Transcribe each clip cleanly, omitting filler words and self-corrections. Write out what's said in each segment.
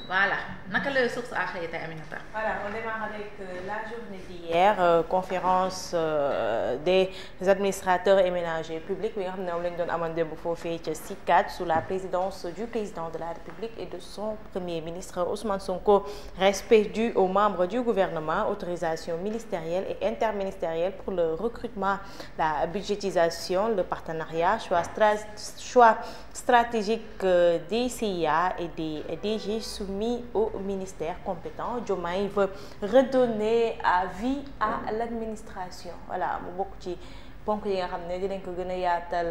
Voilà naka la source a xëy tey Aminata. Voilà, on démarre avec la journée d'hier, conférence des administrateurs et ménagers publics bi nga xam ne moom la ñu doon amoon démb foofee ca CICAD sous la présidence du président de la République et de son premier ministre Ousmane Sonko. Respect dû aux membres du gouvernement, autorisation ministérielle et interministérielle pour le recrutement, la budgétisation, le partenariat, choix stratégique des CIA et des DG soumis au ministère compétent. Diomaye veut redonner vie à l'administration. Voilà mu bokk ci ponk yi nga xam ne dinañ ko gën a yaatal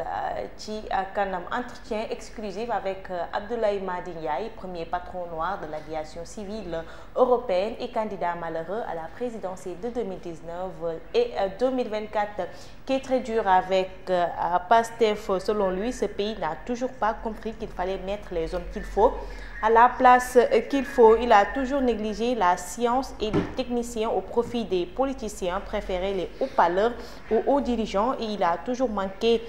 ci kanam. Entretien exclusif avec Abdoulaye Madi Ndiaye, premier patron noir de l'aviation civile européenne et candidat malheureux à la présidentielle de 2019 et 2024, qui est très dur avec Pastef. Selon lui, ce pays n'a toujours pas compris qu'il fallait mettre les hommes qu'il faut à la place qu'il faut. Il a toujours négligé la science et les techniciens au profit des politiciens, préféré les haut-parleurs aux hauts dirigeants, et il a toujours manqué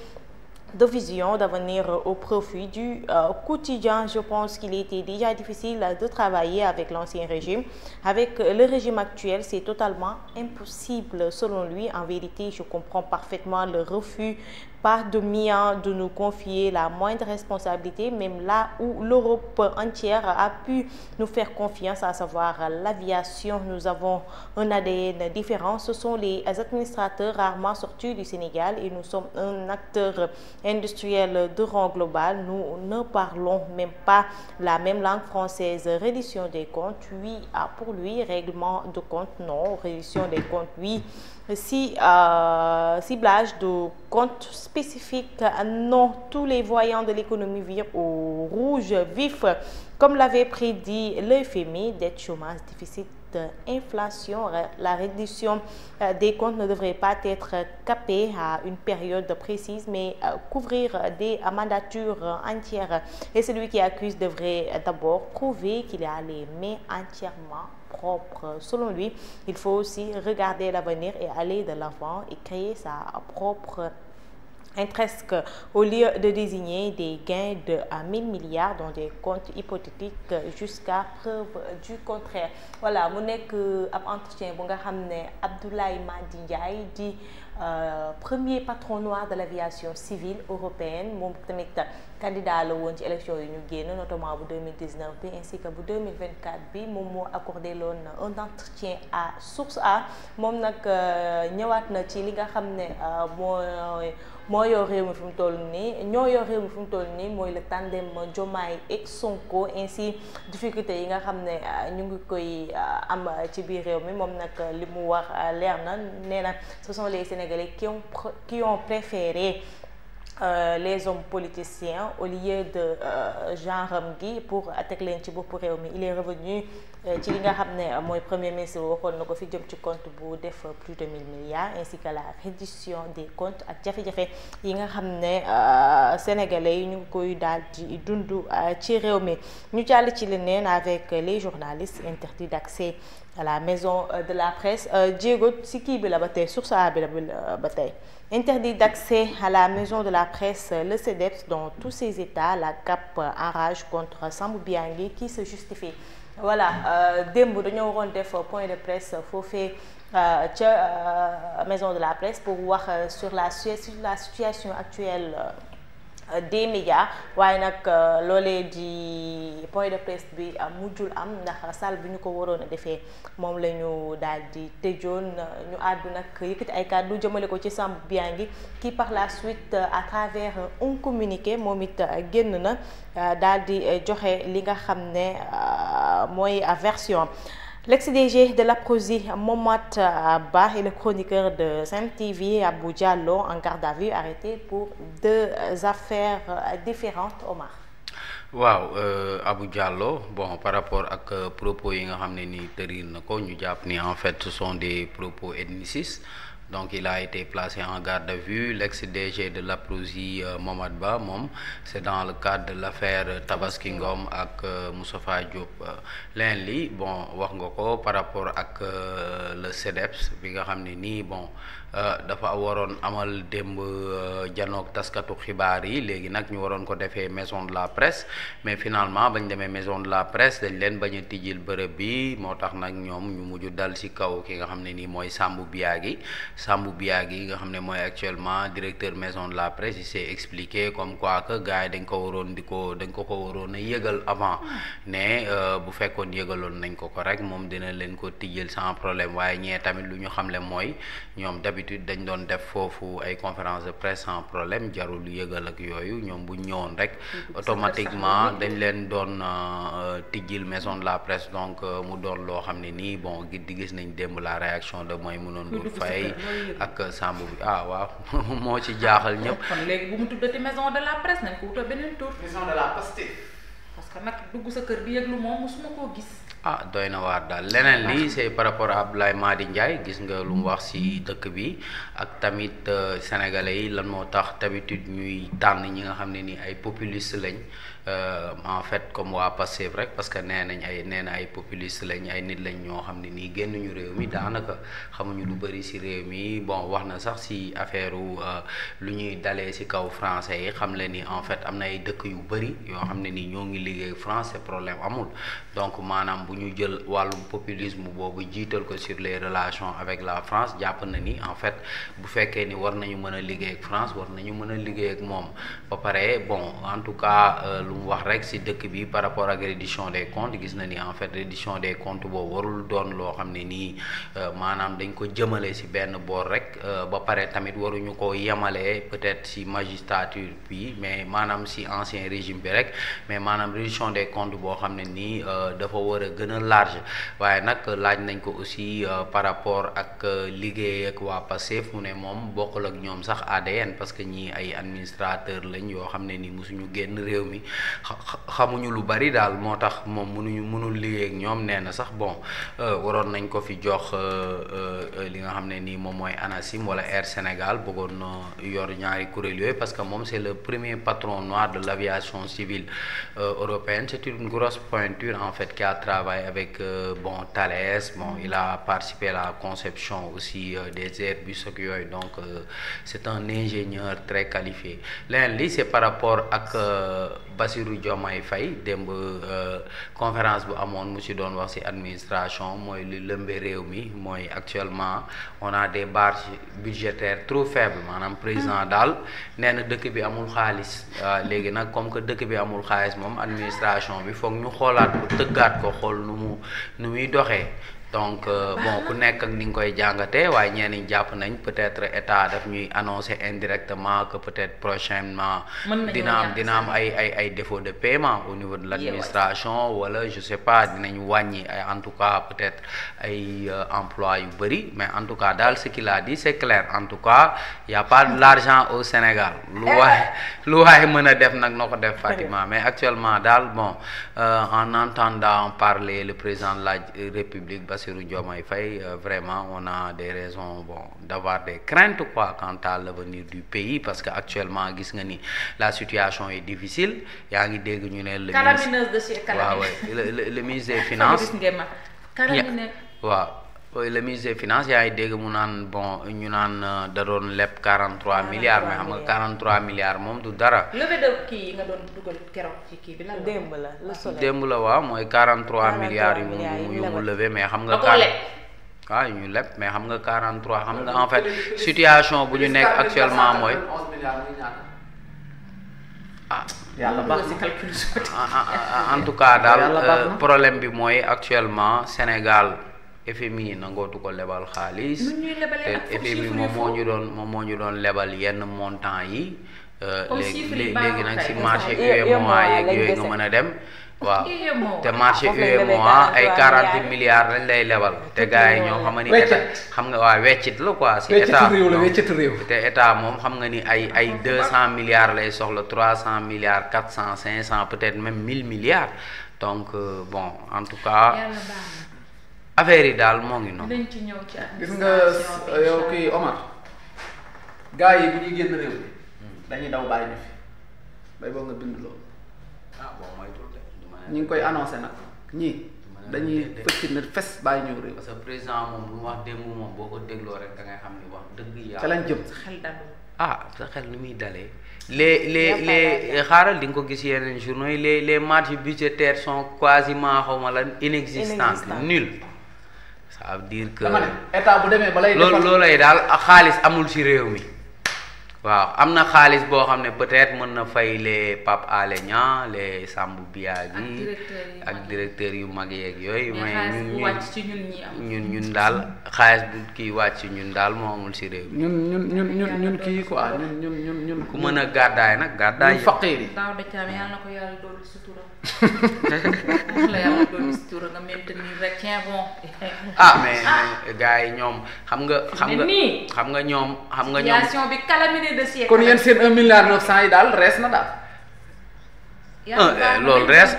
de vision d'avenir au profit du quotidien. Je pense qu'il était déjà difficile de travailler avec l'ancien régime. Avec le régime actuel, c'est totalement impossible selon lui. En vérité, je comprends parfaitement le refus par de Mian de nous confier la moindre responsabilité, même là où l'Europe entière a pu nous faire confiance, à savoir l'aviation. Nous avons un ADN différent. Ce sont les administrateurs rarement sortis du Sénégal et nous sommes un acteur industriel de rang global. Nous ne parlons même pas la même langue française. Reddition des comptes, oui, pour lui. Règlement de compte, non. Reddition des comptes, oui. Ciblage de comptes spécifiques, non. Tous les voyants de l'économie virent au rouge vif, comme l'avait prédit le FMI. Dette, chômage, déficit, inflation. La reddition des comptes ne devrait pas être capée à une période précise, mais couvrir des mandatures entières. Et celui qui accuse devrait d'abord prouver qu'il a les mains entièrement propre. Selon lui, il faut aussi regarder l'avenir et aller de l'avant et créer sa propre intresque au lieu de désigner des gains de 1000 milliards dans des comptes hypothétiques jusqu'à preuve du contraire. Voilà mu nekk ab entretien bu nga xam ne Abdoulaye Madi Ndiaye di premier patron noir de l'aviation civile européenne, moom tamit candidat la woon ci élection yi ñu génn, notamment bu 2019 bi ainsi que bu 2024 bi. moom moo accordé loon un entretien à Source A. moom nag ñëwaat na ci li nga xam ne moo yor réew mi fi mu toll nii ñoo yor réew mi fi mu toll nii mooy le tandem Diomaye et Sonko, ainsi difficulté yi nga xam ne ñu ngi koy am ci biir réew mi. moom nag li mu wax leer na, nee na ce sont les Sénégalais qui ont préféré les hommes politiciens au lieu de genre gi pour teg leen ci bopp réew mi. Il est revenu ci li nga xam ne mooy premier ministre waxoon na ko fi jëm ci compte bu def plus de 1000 milliards, ainsi que la reddition des comptes ak jafe-jafe yi nga xam ne sénégalais yi ñu ngi koy daal di dund ci réew mi. ñu jàll ci leneen avec les journalistes interdits d'accès à la maison de la presse. Diego si kii bi la ba tey Source A bi la ba tey. Interdit d'accès à la maison de la presse, le CEDEPS dans tous ses états. La CAP enrage contre Sambou Biangui qui se justifie. Voilà démb dañoo waroon def point de presse foofee ca maison de la presse pour wax sur la situation actuelle des médias, waaye nag loolee di point de presse bi mujjul am ndax salle bi ñu ko waroon a defee moom la ñu daal di tëjoon. ñu àddu nag yëkkati ay kàddu jëmale ko ci Sambou Biangui qui par la suite à travers un communiqué moom it génn na daal di joxe li nga xam ne mooy version. L'ex-DG de l'APROSI, Mohamed Ba, et le chroniqueur de Sen TV, Abou Diallo, en garde à vue, arrêté pour deux affaires différentes. Omar. waaw Abou Diallo, bon, par rapport ak propos yi nga xam ne ni tërir na ko, ñu jàpp ni en fait ce sont des propos ethnicistes donc il a été placé en garde à vue. L'ex-DG de l'APROSI Momad Ba moom c'est dans le cadre de l'affaire Tabaski Ngom ak Moustapha Diop. Leen li bon wax nga ko par rapport ak le CDEPS bi nga xam ne nii bon dafa waroon amal démb janook taskatu xibaar yi léegi nag ñu waroon ko defee maison de la presse mais finalement bañ demee maison de la presse dañ leen bañ a tijjil bërëb bi moo tax nag ñoom ñu mujj dal ci kaw ki nga xam ne nii mooy Sambou Biagui nga xam ne mooy actuellement directeur maison de la presse il s'est expliqué comme quoi que gars yi dañ ko waroon a yëgal avant ne bu fekkoon yëgaloon nañ ko rek moom dina leen ko tijjil sans problème waaye ñee tamit lu ñu xamle mooy ñoom d'habitude dañ doon def foofu ay conférence de presse sans problème jarul yëgal ak yooyu ñoom bu ñëwoon rek automatiquement dañ leen doon tijjil maison de la presse donc mu doon loo xam ne nii bon di gis nañ démb la réaction de Maïmouna Ndour Faye ak Sambou bi waaw moo ci jaaxal ñëpp. kon léegi bu mu tuddati maison de la presse nañ ko wutal beneen tur. maison de la Pastef. parce que nag dugg sa kër di yëglu moom mosuma koo gis. doy na waar daal leneen li c'est par rapport à Abdoulaye Madi Ndiaye gis nga lu mu wax ci dëkk bi ak tamit sénégalais yi lan moo tax d'habitude ñuy tànn ñi nga xam ne ni ay populistes lañ en fait comme waa Pastef rek parce que nee na ay populistes lañ ay nit lañ ñoo xam ne nii génnuñu réew mi daanaka xamuñu lu bëri ci réew mi bon wax na sax ci affaire lu ñuy dalee ci kaw français yi xam le ni en fait am na ay dëkk yu bëri yoo xam ne nii ñoo ngi liggéey français problème amul donc maanaam bu ñu jël wàllum populisme boobu jiital ko sur les relations avec la France jàpp na ni en fait bu fekkee ni war nañu mën a liggéey ak France war nañu mën a liggéey ak moom ba pare bon en tout cas lu mu wax rek ci dëkk bi par rapport ak reddition des comptes gis na ni en fait reddition des comptes boobu warul doon loo xam ne nii maanaam dañ ko jëmale ci benn boor rek ba pare tamit waruñu ko yemalee peut-être ci magistrature bi mais maanaam ci ancien régime bi rek mais maanaam reddition des comptes boo xam ne nii dafa war a gën a large waaye nag laaj nañ ko aussi par rapport ak liggéey ak waa Pastef mu ne moom bokkul ak ñoom sax ADN parce que ñii ay administrateur lañ yoo xam ne ni mosuñu génn réew mi xamuñu lu bari daal moo tax moom mënul liggéey ak ñoom nee na sax bon waroon nañ ko fi jox li nga xam ne nii moom mooy ANACIM wala Air Sénégal bëggoon na yor ñaari kuréel yooyu parce que moom c'est le premier patron noir de l'aviation civile européenne c'est une grosse pointure en fait qui a travaillé avec Thales il a participé à la conception aussi des Airbus ak yooyu donc c'est un ingénieur très qualifié leneen li c'est par rapport ak Bassirou Diomaye Faye démb conférence bu amoon mu ci doon wax ci administration mooy li lëmbe réew mi mooy actuellement on a des barres budgétaires trop faibles maanaam président daal nee na dëkk bi amul xaalis léegi nag comme que dëkk bi amul xaalis moom administration bi foog ñu xoolaat ko tëggaat ko xool nu muy doxee donc ku nekk ak ni nga koy jàngatee waaye ñenn ñi jàpp nañ peut-être état daf ñuy annoncer indirectement que peut-être prochainement dina am ay défaut de paiement au niveau de l'administration wala je sais pas dinañ wàññi ay en tout cas peut-être ay emploi yu bëri mais en tout cas daal ce qu'il a dit c'est clair en tout cas y a pas de l'argent au Sénégal lu waaye mën a def nag na ko def Fatima mais actuellement daal en entendant parler le président de la République Bassirou Diomaye Faye vraiment on a des raisons d'avoir des craintes quant à l'avenir du pays parce que actuellement gis nga ni la situation est difficile yaa ngi dégg ñu ne le ministre des finances le ministre des finances yaa ngi dégg mu naan ñu naan da doon leb 43 milliards mais xam nga 43 milliards moom du dara. levée de kii nga doon dugal keroog ci kii bi lan la. démb la waaw mooy 43 milliards yu mu levé mais xam nga. waaw ñu leb mais xam nga 43 xam nga en fait situation bu ñu nekk actuellement mooy. en tout cas daal problème bi mooy actuellement Sénégal. FMI nangootu ko lebal xaalis te FMI moom moo ñu doon lebal yenn montant yi léegi nag ci marché UEMOA yeeg yooyu nga mën a dem waaw te marché UEMOA ay 40 milliards lañ lay lebal te gars yi ñoo xam ni état xam nga waa weccit la quoi ci état te état moom xam nga ni ay 200 milliards lay soxla 300 milliards 400 500 peut-être même 1000 milliards donc en tout cas affaire yi daal moo ngi noonu. dañ ci ñëw ci gis nga yow kii Omar gars yi bu ñuy génn réew mi dañuy daw bàyyi ñu fi bay boo nga bind loolu. bon mooy tuuti. ñu ngi koy annoncé nag ñii dañuy fëcc ne fes bàyyi ñu réew. parce que président moom lu mu wax démb moom boo ko dégloo rek da ngay xam ni wax dëgg yàlla. ca lañ jëm. xel dalul. sa xel ni muy dalee. les xaaral di nga ko gis yeneen journaux yi les marges budgétaires sont quasiment xawma lan inexistantes nul. ça veut dire que dama ne état bu demee ba lay defal loolay daal xaalis amul ci réew mi. waaw am na xaalis boo xam ne peut-être mën na fay les Pape Alé Niang les Sambou Biagui ak directeurs yu mag yeeg yooyu. mais ñun daal xaalis bu kii wàcc ñun daal moo amul ci réew mi. ñun kii quoi ñun ku mën a gàddaay nag gàddaay. ñun faqiir yi. daaw de caam yàlla na ko yàlla dolli sutura. la yàlla dolli sutura nga maintenir rek tiens bon. mais gars yi ñoom xam nga ñoom. situation bi calamité de siècle. kon yéen seen 1 milliard 900 yi daal rees na daal. loolu rees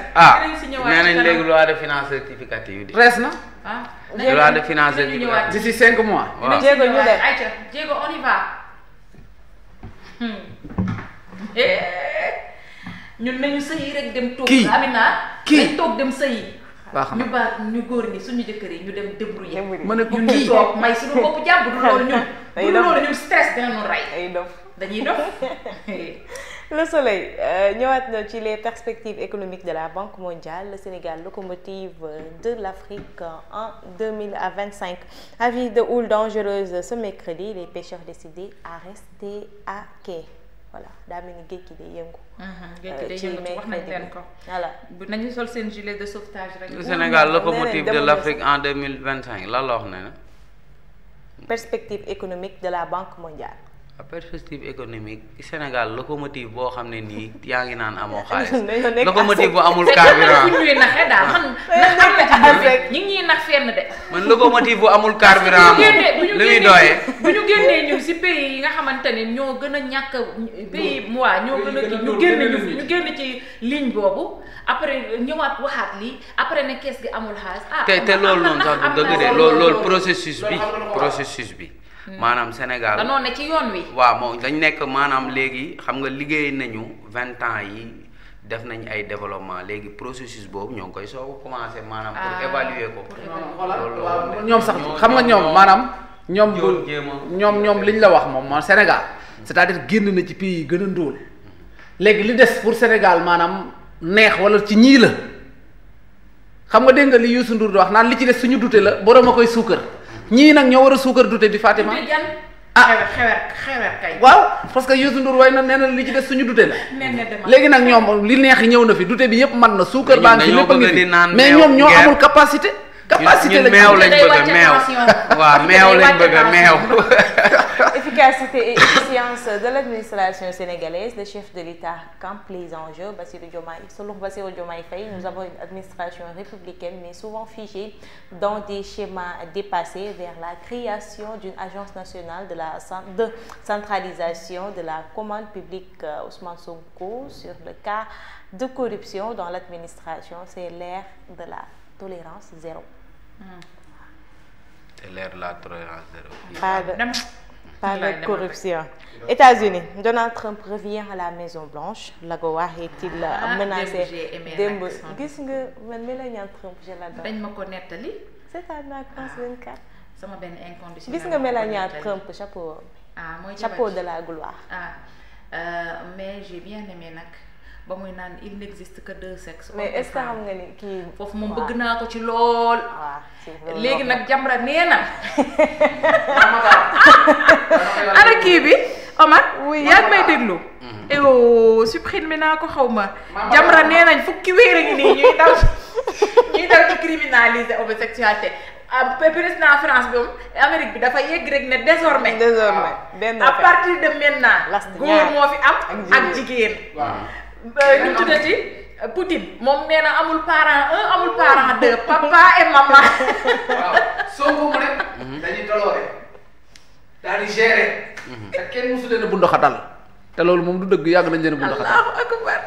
nee nañ léegi loi de finances rectificative bi. rees na. loi de finances rectificative d'ici 5 mois. waaw jéego ñu dem ayca jéego on y va. ñun nañu sëyi rek dem toog. Amina dañ toog dem sëyi. ñu baax ñu góor ñi suñu jëkkër yi ñu dem débrouiller. ma ne ko ñun toog may suñu bopp jàpp du loolu ñun. du loolu ñun stress dinañu rey. dañuy dof. Le Soleil ñëwaat na ci les perspectives économiques de la Banque mondiale. Le Sénégal locomotive de l'Afrique en 2025. Avis de houle dangereuse ce mercredi, les pêcheurs décidés à rester à quai. Voilà daa mel ni géej gi day yëngu. géej gi day yëngu wax nañ leen ko. voilà nañu sol seen gilet de sauvetage rek. le Sénégal locomotive de l'Afrique en 2025 lan la wax ne na. perspective économique de la Banque mondiale. perspective économique Sénégal locomotive boo xam ne nii yaa ngi naan amoo xaalis. locomotive bu amul carburant. c'est ñuy naxee daal man nax ñu ngi ñuy nax fenn de. man locomotive bu amul carburant moom li muy doyee. bu ñu génnee ñun si pays yi nga xamante ne ñoo gën a ñàkk pays moi ñoo gën a kii ñu génn ci ligne boobu après ñëwaat waxaat lii après ne kees gi amul xaalis. te loolu noonu sax du dëgg de loolu processus bi. maanaam Sénégal danoo ne ci yoon wi. waaw moom dañ nekk maanaam léegi xam nga liggéey nañu 20 ans yi def nañ ay développement léegi processus boobu ñoo ngi koy soog a commencé maanaam pour évaluer ko. ñoom sax xam nga ñoom maanaam. ñoom liñ la wax moom Sénégal. c'est-à-dire génn na ci pays yi gën a ndóol. léegi li des pour Sénégal maanaam neex wala ci ñii la xam nga dégg nga li Youssou Ndour di wax naan li ci des suñu dute la borom a koy suukar. ñii nag ñoo war a suukar dute di Fatima. xewer kay. waaw parce que Youssou Ndour way na nee na li ci des suñu dute la. léegi nag ñoom li neex yi ñëw na fi dute bi yëpp mat na suukar baa ngi fi lépp a ngi fi mais ñoom ñoo amul capacité. ñun meew lañ bëgg meew waaw meew lañ bëgg meew. Efficacité et efficience de l'administration sénégalaise, le chef de l'État campe les enjeux. Bassirou Diomaye, selon Bassirou Diomaye Faye, nous avons une administration républicaine mais souvent figée dans des schémas dépassés vers la création d'une agence nationale de centralisation de la commande publique. Ousmane Sonko sur le cas de corruption dans l'administration, c'est l'ère de la tolérance zéro. C'est l'ère de la tolérance zéro. Pas de corruption. États-Unis, Donald Trump revient à la Maison Blanche. Lagowa est-il menacé? Démb gis nga man Melania Trump je l'adore. dañ ma ko nettali. C'est à la France 24. sama benn inconditionnel. gis nga Melania Trump chapeau. mooy chapeau de la gloire. mais j'ai bien aimé nag. ba muy naan il n'existe que deux sexes. mais est-ce que xam nga ni kii. foofu moom bëgg naa ko ci lool. léegi nag Jamra nee na. ana kii bi Omar. yaa ngi may déglu. supprimer naa ko xaw ma. Jamra nee nañ fukki weer a ngi nii ñuy daw ci criminaliser homosexualité. président France bi Amérique bi dafa yegg rek ne désormais à partir de maintenant. góor moo fi am ak jigéen. ñu tuddati Poutine moom nee na amul parent 1 amul parent 2 papa et maman. waaw Sonko mu ne. dañuy toloore daal di gérer. te kenn mosu leen a bunduxatal te loolu moom du dëgg yàgg nañ leen a bunduxatal. Allahu akbar.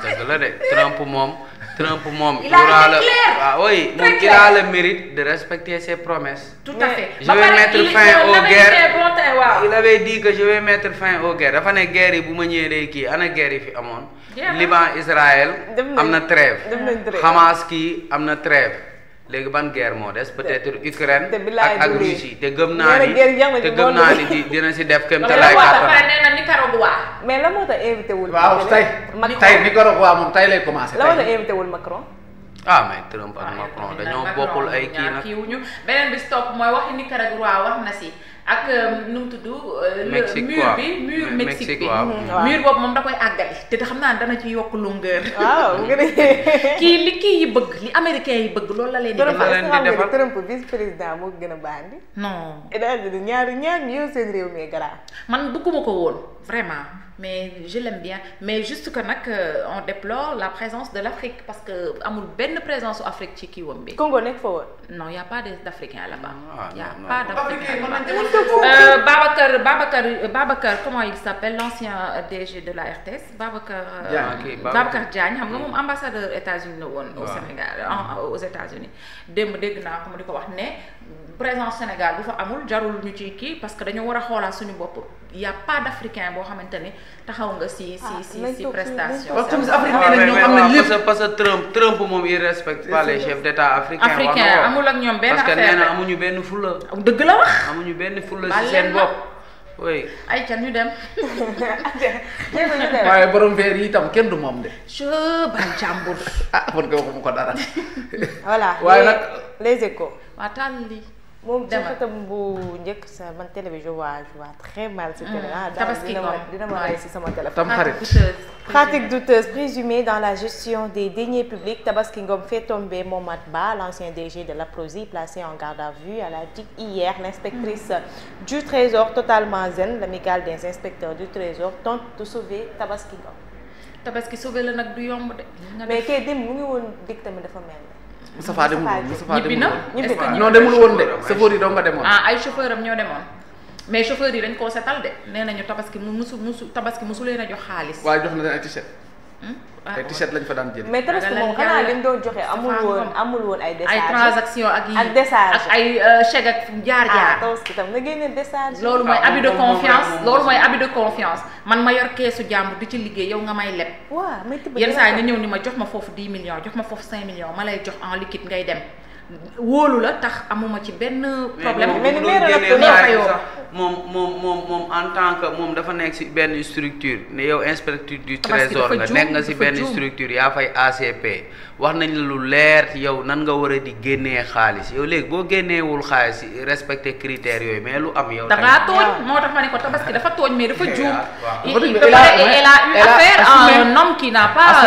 dëgg la de Trump moom Trump moom il a été clair. Ah oui, moom il a le mérite de respecter ses promesses. Tout à fait. Je vais mettre fin aux guerres. Il avait dit que je vais mettre fin aux guerres dafa ne guerre yi bu ma ñëwee day kii ana guerre yi fi amoon. Liban Israël am na trêve. Hamas kii am na trêve. léegi ban guerre moo des peut-être Ukraine ak Russie te gëm naa ni dina si def kéem tolluwaay kàttan. nee na Nicaragua. mais la moo tax invité wul. waaw tey Nicaragua moom tey lay commencé. la moo tax invité wul Macron. ah mais Trump ak Macron dañoo bokkul ay kii nag. beneen bi stop mooy waxi Nicaragua wax na si ak nu mu tudd. Mexique mur bi mur Mexique bi. mur boobu moom da koy àggali te xam naa dana ci yokk longueur. waaw kii li kii yi bëgg li américain yi bëgg loolu la leen di defal. Trump vice président moo gën a bandi. non. États-Unis ñaar ñu yor seen réew mi garaaw. man bëgguma ko woon vraiment mais je l'aime bien mais juste que nag on déplore la présence de l'Afrique parce que amul benn présence su Afrique ci kii wam bi. Congo nekk fa woon. non y a pas d'Africains là-bas. y a pas d'Africains là-bas. Babacar comment il s'appelle l'ancien DG de la RTS Babacar Diagne xam nga moom ambassadeur États-Unis la woon au Sénégal aux États-Unis démb dégg naa ko mu di ko wax ne présence Sénégal bu fa amul jarul ñu ci kii parce que dañoo war a xoolaat suñu bopp y a pas d'Africain boo xamante ni taxaw nga si prestation. parce que Trump moom il respecte pas les chefs d'État africains. amul ak ñoom benn affaire parce que nee na amuñu benn fulla. dëgg la wax. amuñu benn fulla ci seen bopp. oui. ay can ñu dem. waaye borom verre yi itam kenn du moom de. je ban jàmbur. man nga waxuma ko dara. voilà waaye nag les échos. waa tàll li moom ci xëtam bu njëkk sa man télé bi je vois très mal ce télé ah. dina ma rey si sama téléphone. tam xarit. pratique douteuse présumée dans la gestion des deniers publics. Tabaski Ngom fait tomber Mohamed Ba, l'ancien DG de l'APROSI, placé en garde à vue. Elle a dit hier, l'inspectrice du Trésor, totalement zen, l'amicale des inspecteurs du Trésor, tente de sauver Tabaski Ngom. Tabaski sauver la nag du yomb de. mais kay dem mu ngi woon dig tamit dafa mel. Moustapha demul ñibbi na non demul woon de chauffeur yi doo nga demoon. ay chauffeur am ñoo demoon mais chauffeur yi dañ koo setal de nee nañu tabaski musu leen a jox xaalis. waaye jox na leen ay t-shirt. ay t-shirt lañ fa daan jël. mais tabaski moom xanaa li mu doon joxe amul woon ay décharge. ay transaction ak décharge ak ay chèque ak jaar-jaar. tabaski tam nga génne décharge. loolu mooy abus de confiance man ma yor keesu jàmbur di ci liggéey yow nga may leb. waaw may tibb yenn saa yi nga ñëw ni ma jox ma foofu 10 millions jox ma foofu 5 millions ma lay jox en liquide ngay dem wóolu la tax amuma ci benn problème. moom en tant que moom dafa nekk ci benn structure ne yow inspecteur du trésor nga nekk nga ci benn structure yaa fay ACP wax nañ la lu leer yow nan nga war a di génnee xaalis yow léegi boo génneewul xaalis respecté critères yooyu mais lu am yow. da ngaa tooñ moo tax ma ne ko tabaski dafa tooñ mais dafa juum. elle a eu affaire à un homme qui n'a pas.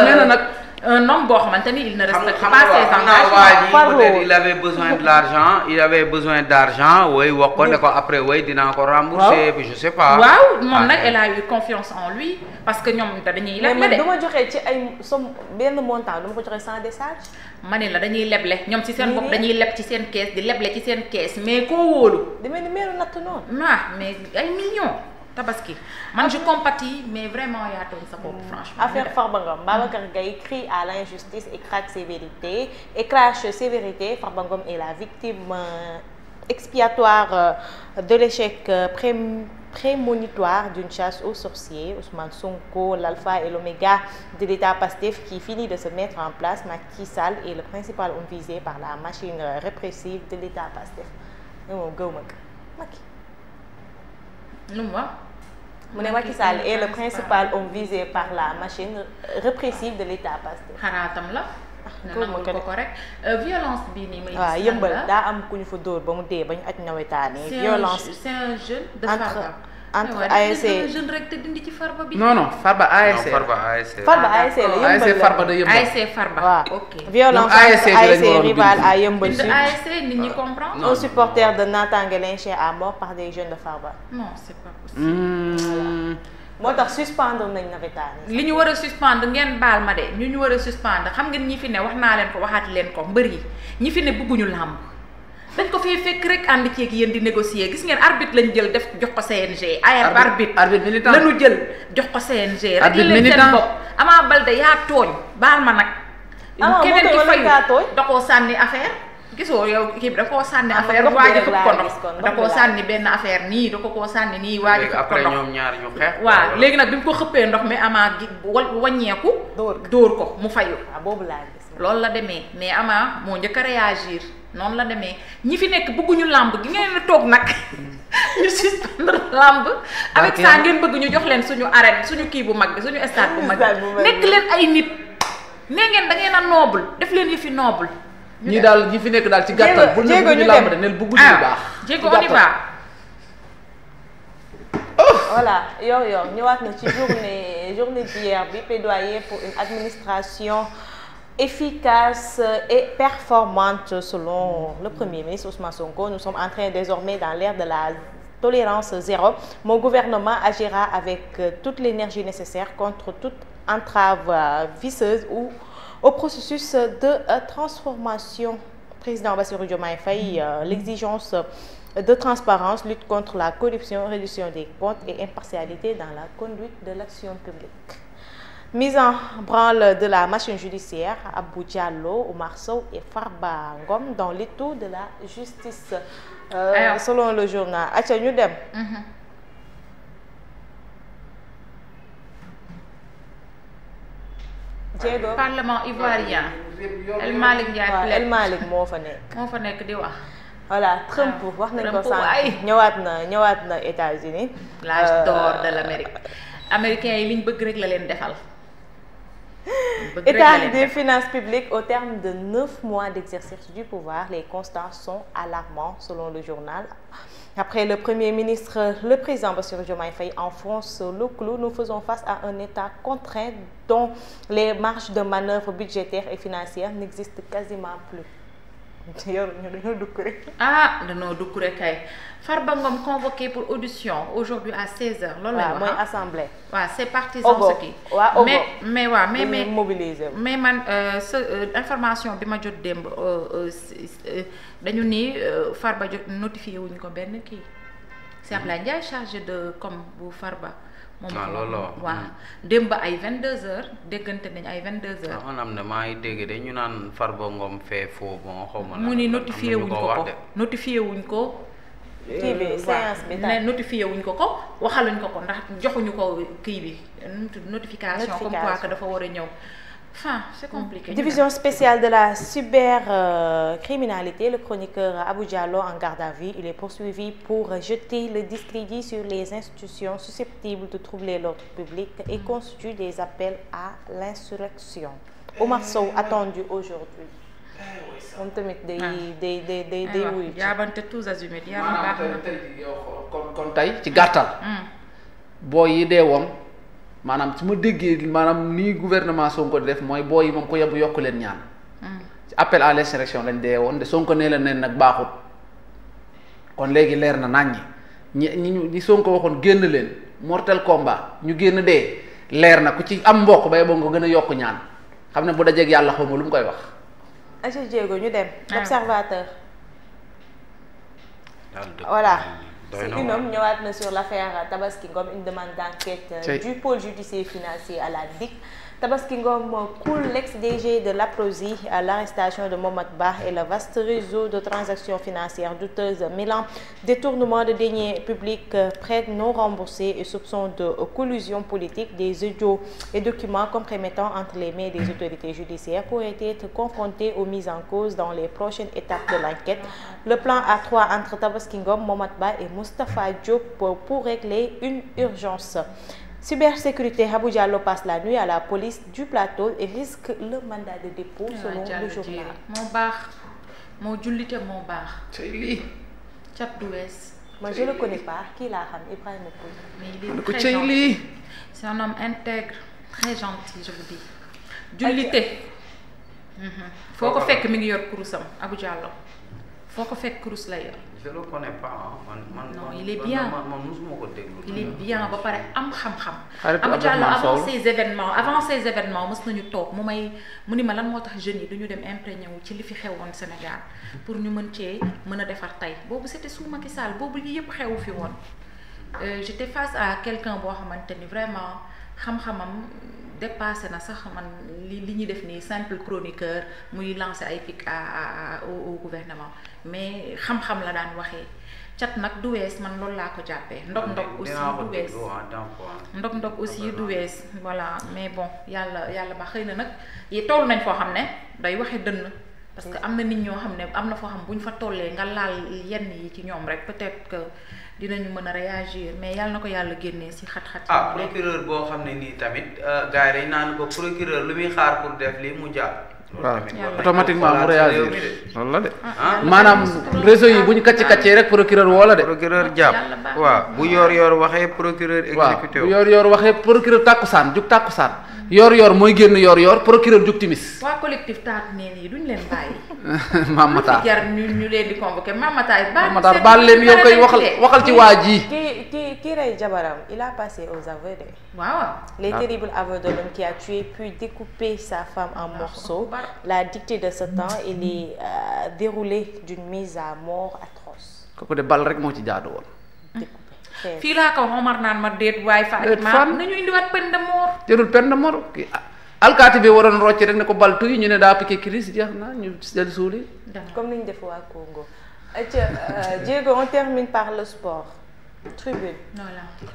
un homme boo xamante ni il ne respecte pas ses engagements. Peut-être il avait besoin d'argent woy wax ko ne ko après woy dinaa ko rembourser je sais pas. waaw moom nag elle a eu confiance en lui parce que ñoom dañuy leble de. mais du ma joxe ci ay somme benn montant du ma ko joxe sans décharge. ma ne la dañuy leble ñoom ci seen bopp dañuy leb ci seen kees di leble ci seen kees mais koo wóolu. demee ni meeru natt noonu. mais ay millions. Tabaski man je compatis mais vraiment yaa tooñ sa bopp franchement. affaire Farba Ngom Babacar Gaye crie à l'injustice et crache sévérité Farba Ngom est la victime expiatoire de l'échec prémonitoire d'une chasse aux sorciers. Ousmane Sonko, l'alpha et l'oméga de l'État Pastef qui finit de se mettre en place. Macky Sall est le principal homme visé par la machine répressive de l'État Pastef. moom gëw ma ko Macky. lu mu wax. mu ne Macky Sall est le principal homme visé par la machine répressive de l'État Pastef. xaraatam la. ko rek violence bii nii may. waaw yëmbal daa am ku ñu fa dóor ba mu dee ba ñu aj nawetaane. violence c'est un jeune de Farba. entre ASC jeune rek te dindi ci Farba bi. non Farba ASC. Farba ASC la yëmbal Farba da yëmbal. ASC Farba. waaw ok violence entre ASC rival à Yeumbeul Sud. ASC nit ñi comprendre. un supporter de Natangué lynché à mort par des jeunes de Farba. non c'est pas possible. moo tax suspendre nañ navétane li ñu war a suspendre ngeen baal ma de ñu war a suspendre xam ngeen ñi fi ne wax naa leen ko waxaat leen ko mbër yi ñi fi ne bëgguñu làmb dañ ko fee fekk rek ànd ceeg yéen di négocier gis ngeen arbitre lañ jël def jox ko CNG. arbitre militant lañu jël jox ko CNG. rek leen seen bopp Ama Baldé yaa tooñ baal ma nag keneen ki fayu da koo sànni affaire gisoo yow kii bi da koo sànni affaire waaji xëpp ko ndox da koo sànni benn affaire nii da ko sànni nii waaji xëpp ko ndox ñoom ñaar ñu xeex waaw léegi nag bi mu ko xëppee ndox mi Ama gi wàññeeku dóor ko mu fayu boobu laa gis loolu la demee mais Ama moo njëkk a réagir noonu la demee ñi fi nekk bëgguñu làmb gi ngeen a toog nag ñu suspendre làmb avec ça ngeen bëgg ñu jox leen suñu arène suñu kii bu mag bi suñu stade bu mag bi nekk leen ay nit nee ngeen da ngeen a noble def leen yëfi noble ñi daal ñi fi nekk daal ci gàttal bu ñu làmb de nel bëgguñu lu baax jéego on y va voilà yow ñëwaat na ci journée d'hier bi plaidoyer pour une administration efficace et performante selon le Premier ministre Ousmane Sonko. Nous sommes en train désormais dans l'ère de la tolérance zéro. Mon gouvernement agira avec toute l'énergie nécessaire contre toute entrave visseuse ou au processus de transformation. Président Bassirou Diomaye Faye, l'exigence de transparence, lutte contre la corruption, réduction des comptes et impartialité dans la conduite de l'action publique. Mise en branle de la machine judiciaire, Abou Diallo, Oumar Sow et Farba Ngom dans l'étau de la justice, selon le journal. Acha ñu dem. Diego Parlement ivoirien. El Malick Ndiaye El Malick moo fa nekk. moo fa nekk di wax. voilà Trump wax nañ ko sànq ñëwaat na États-Unis. L'âge d'or de l'Amérique. Américains yi liñ bëgg rek la leen defal. État des finances publiques au terme de 9 mois d'exercice du pouvoir, les constats sont alarmants selon le journal. Après le Premier ministre, le président Bassirou Diomaye Faye enfonce le clou. Nous faisons face à un État contraint dont les marges de manœuvre budgétaires et financières n'existent quasiment plus. dañoo dugg rek kay Farba Ngom convoqué pour audition aujourd'hui à 16h. loolu la mooy assemblée. waaw c'est partisan ce qui mais mobiliser mais man information bi ma jot démb dañu ni Farba jot notifié wuñ ko benn kii c'est Ablaye Ndiaye chargé de com bu Farba. moom waaw démb ay 22h déggante nañ ay 22h. man am na maa ngi dégg de ñu naan Farba Ngom fee foo bon xaw ma. mu ni notifié wuñ ko kii bi séance bi ne notifié wuñ ko waxaluñ ko ndax joxuñu ko kii bi notification comme quoi que dafa war a ñëw. Enfin, c'est compliqué. Division spéciale de la cybercriminalité, le chroniqueur Abou Diallo en garde à vue. Il est poursuivi pour jeter le discrédit sur les institutions susceptibles de troubler l'ordre public et constitue des appels à l'insurrection. Oumar Sow attendu aujourd'hui. moom tamit day wuyu. jaabante tous azimuts yàlla baax na. kon tey ci gàttal. booy yi dee woon. maanaam su ma déggee maanaam nii gouvernement Sonko di def mooy booy yi moom ko yebbu yokk leen ñaan. ci appel à l'insurrection lañ dee woon de Sonko nee leen ne nag baaxut kon léegi leer na naññi ñi Sonko waxoon génn leen mortel combat ñu génn dee leer na ku ci am mbokk bay boo nga gën a yokk ñaan xam ne bu dajeeg yàlla xaw ma lu mu koy wax. Aja Diego ñu dem. L'Observateur. Voilà. C'est une homme ñëwaat na sur l'affaire Tabaski Ngom, une demande d'enquête du pôle judiciaire financier à la DIC. Tabaski Ngom coule l'ex-DG de l'APROSI à l'arrestation de Mohamed Bah et le vaste réseau de transactions financières douteuses mêlant détournement de deniers publics, prêts non remboursés et soupçons de collusion politique. Des audios et documents compromettants entre les mains des autorités judiciaires pourraient être confrontés aux mises en cause dans les prochaines étapes de l'enquête. Le plan A3 entre Tabaski Ngom, Mohamed Bah et Moustapha Diop pour régler une urgence. Cybersécurité, Abou Diallo passe la nuit à la police du plateau et risque le mandat de dépôt selon le journal. moo baax moo jullite moo baax. c'est lii. cat du wees. Moi je le connais pas kii laa xam Ibrahima Pouy. mais il est très gentil. C'est un homme intègre très gentil je vous dis. jullite. foo ko fekk mi ngi yor kurusam Abou Diallo foo ko fekk kurus la yor. je le connais pas non il est bien man musuma ko déglu. il est bien ba pare am xam-xam. Abou Diallo avant ces événements mës nañu toog mu ni ma lan moo tax jeunes yi duñu dem imprégné wu ci li fi xewoon Sénégal pour ñu mën cee mën a defar tey boobu c'était sous Macky Sall boobu yi yëpp xewu fi woon. J'étais face à quelqu'un boo xamante ni vraiment xam-xamam dépassé na sax man li ñuy def nii simple chroniqueur muy lancer ay pic au gouvernement mais xam-xam la daan waxee cat nag du wees man loolu laa ko jàppee ndog aussi du wees ndog aussi du wees voilà mais bon yàlla ba xëy na nag yi toll nañ foo xam ne day waxe dënn parce que am na nit ñoo xam ne am na foo xam bu ñu fa tollee nga laal yenn yi ci ñoom rek peut-être que dinañu mën a réagir mais yàlla na ko yàlla génnee ci xat-xat yi procureur boo xam ne nii tamit gars yi dañ naan ko procureur lu muy xaar pour def lii mu jàpp waaw automatiquement mu réagir loolu la de maanaam réseau yi bu ñu kàccee rek procureur woo la de procureur jàpp waaw bu yor waxee procureur exécuté bu yor waxee procureur tàkkusaan jug tàkkusaan yor mooy génn yor procureur jug timis waa collectif taatu neen yi duñ leen bàyyi Mamata jar ñu leen di convoqué Mamata baal leen yow koy waxal ci waa ji kii rey jabaram il a passé aux aveux de waaw les terribles aveux de l'homme qui a tué puis découpé sa femme en morceaux. La dictée de ce temps il est déroulé d'une mise à mort atroce. kooku de bal rek moo ci jaadu woon. découpé fii laa ko Omar naan ma déet waaye Fatima nañu indiwaat peine de mort. jërul peine de mort kii alkaati bi waroon rocc rek ne ko bal tuy ñu ne daa piqué crise jeex na ñu jël suuli. comme ni ñu def waa Congo. Diego, on termine par le sport. Tribune.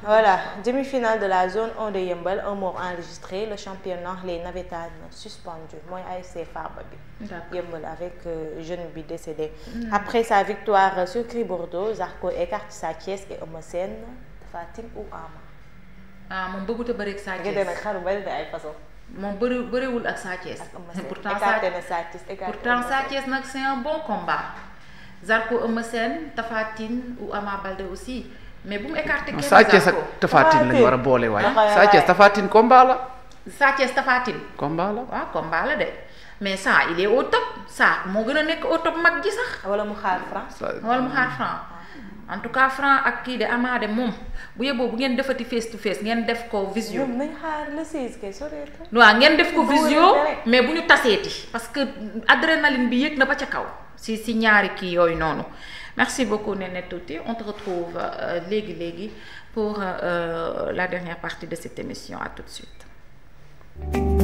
Voilà, demi-finale de la zone 1 de Yeumbeul, un mort enregistré, le championnat les Navétanes suspendu mooy ASC Farba bi Yeumbeul avec jeune bi décédé. Après sa victoire sur Gris Bordeaux, Zarko écarte Sa Thiès et Eumeu Sène, Tapha Tine ou Ama. Moom bëggut a bëri ak Sa Thiès nga nag xaru bari na ay façon. moom bëriwul ak Sa Thiès. pourtant Sa Thiès nag c'est un bon combat. Zarko Eumeu Sène Tapha Tine ou Ama Baldé aussi. mais bu mu écarté kenn Sa Thiès ak Tapha Tine lañu war a boole waaye Sa Thiès Tapha Tine combat la. Sa Thiès Tapha Tine. combat la waaw combat la de mais ça il est au top ça moo gën a nekk au top mag ji sax. wala mu xaar Franc. en tout cas Franc ak kii de Ama de moom bu yeboo bu ngeen defati face to face ngeen def ko visio. ñoom nañ xaar le 16 kay soreetu. waaw ngeen def ko visio mais bu ñu taseeti parce que adrénaline bi yéeg na ba ca kaw si ñaari kii yooyu noonu. Merci beaucoup Néné Tuuti on te retrouve léegi pour la dernière partie de cette émission à tout de suite.